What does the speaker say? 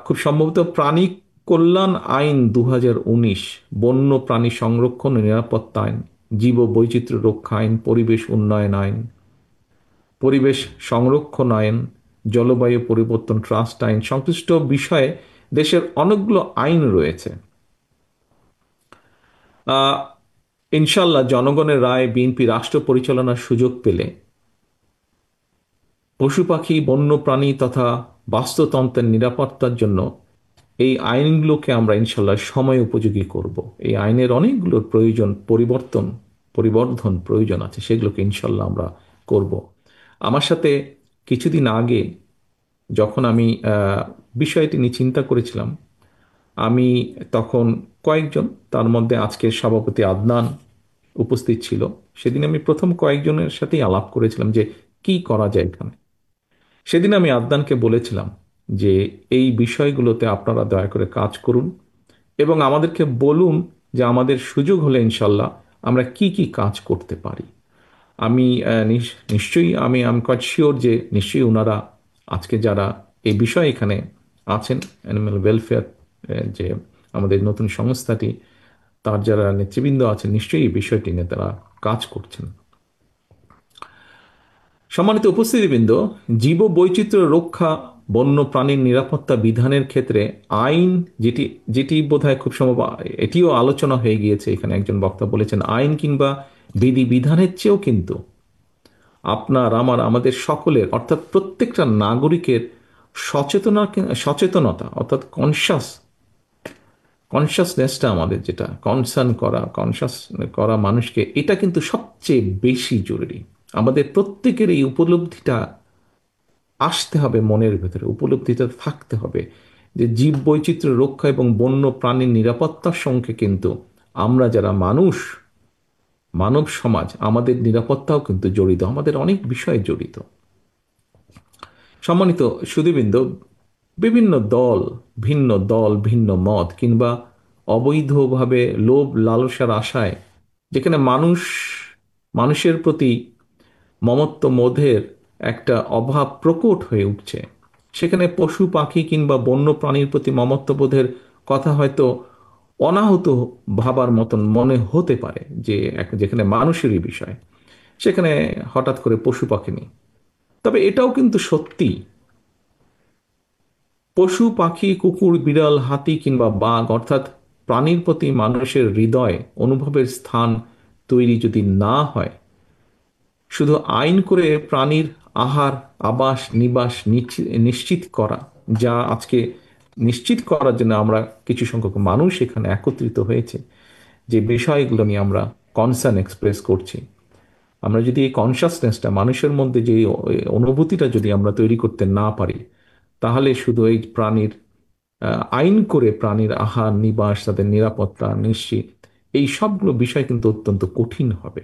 খুব সম্ভবত প্রাণী কল্যাণ আইন 2019, বন্য প্রাণী সংরক্ষণ ও নিরাপত্তা আইন, জীব বৈচিত্র্য রক্ষা আইন, পরিবেশ উন্নয়ন আইন, পরিবেশ সংরক্ষণ আইন, জলবায়ু পরিবর্তন ট্রাস্ট আইন সংশ্লিষ্ট বিষয়ে দেশের অনেকগুলো আইন রয়েছে। আহ, ইনশাল্লাহ জনগণের রায় বিএনপি রাষ্ট্র পরিচালনার সুযোগ পেলে পশু পাখি বন্য প্রাণী তথা বাস্তুতন্ত্রের নিরাপত্তার জন্য এই আইনগুলোকে আমরা ইনশাল্লাহ সময় উপযোগী করব। এই আইনের অনেকগুলোর প্রয়োজন, পরিবর্ধন প্রয়োজন আছে, সেগুলোকে ইনশাল্লাহ আমরা করব। আমার সাথে কিছুদিন আগে যখন আমি বিষয়টি নিয়ে চিন্তা করেছিলাম, আমি তখন কয়েকজন, তার মধ্যে আজকের সভাপতি আদনান উপস্থিত ছিল, সেদিন আমি প্রথম কয়েকজনের সাথেই আলাপ করেছিলাম যে কি করা যায় এখানে। সেদিন আমি আদনানকে বলেছিলাম যে এই বিষয়গুলোতে আপনারা দয়া করে কাজ করুন এবং আমাদেরকে বলুন যে আমাদের সুযোগ হলে ইনশাল্লাহ আমরা কি কি কাজ করতে পারি। আমি নিশ্চয়ই আমি আম কোয়াইট শিওর যে নিশ্চয়ই ওনারা আজকে যারা এই বিষয়ে এখানে আছেন, অ্যানিম্যাল ওয়েলফেয়ার যে আমাদের নতুন সংস্থাটি, তার যারা নেতৃবৃন্দ আছেন, নিশ্চয়ই এই বিষয়টি নিয়ে তারা কাজ করছেন। সম্মানিত উপস্থিতিবৃন্দ, জীব বৈচিত্র্য রক্ষা, বন্য প্রাণীর নিরাপত্তা বিধানের ক্ষেত্রে আইন, যেটি যেটি বোধহয় খুব সম্ভব এটিও আলোচনা হয়ে গিয়েছে, এখানে একজন বক্তা বলেছেন আইন কিংবা বিধি বিধানের চেয়েও কিন্তু আপনার আমার আমাদের সকলের অর্থাৎ প্রত্যেকটা নাগরিকের সচেতনতা অর্থাৎ কনসাসনেসটা, আমাদের যেটা কনসার্ন করা, কনসাস করা মানুষকে, এটা কিন্তু সবচেয়ে বেশি জরুরি। আমাদের প্রত্যেকের এই উপলব্ধিটা আসতে হবে, মনের ভেতরে উপলব্ধিটা থাকতে হবে যে জীব বৈচিত্র্য রক্ষা এবং বন্য প্রাণীর নিরাপত্তার সঙ্গে কিন্তু আমরা যারা মানুষ, মানব সমাজ, আমাদের নিরাপত্তাও কিন্তু জড়িত, আমাদের অনেক বিষয়ে জড়িত। সম্মানিত সুধীবৃন্দ, বিভিন্ন দল, ভিন্ন মত কিংবা অবৈধভাবে লোভ লালসার আশায় যেখানে মানুষের প্রতি মমত্ববোধের একটা অভাব প্রকট হয়ে উঠছে, সেখানে পশু পাখি কিংবা বন্য প্রাণীর প্রতি মমত্ববোধের কথা হয়তো অনাহত ভাবার মতন মনে হতে পারে, যে যেখানে মানুষেরই বিষয় সেখানে হঠাৎ করে পশু পাখি নেই। তবে এটাও কিন্তু সত্যি, পশু পাখি, কুকুর, বিড়াল, হাতি কিংবা বাঘ অর্থাৎ প্রাণীর প্রতি মানুষের হৃদয় অনুভবের স্থান তৈরি যদি না হয়, শুধু আইন করে প্রাণীর আহার, আবাস, নিবাস নিশ্চিত করা, যা আজকে নিশ্চিত করার জন্য আমরা কিছু সংখ্যক মানুষ এখানে একত্রিত হয়েছে, যে বিষয়গুলো নিয়ে আমরা কনসার্ন এক্সপ্রেস করছি, আমরা যদি এই কনসাসনেসটা মানুষের মধ্যে, যে অনুভূতিটা যদি আমরা তৈরি করতে না পারি, তাহলে শুধু এই প্রাণীর আইন করে প্রাণীর আহার, নিবাস, তাদের নিরাপত্তা নিশ্চিত, এই সবগুলো বিষয় কিন্তু অত্যন্ত কঠিন হবে।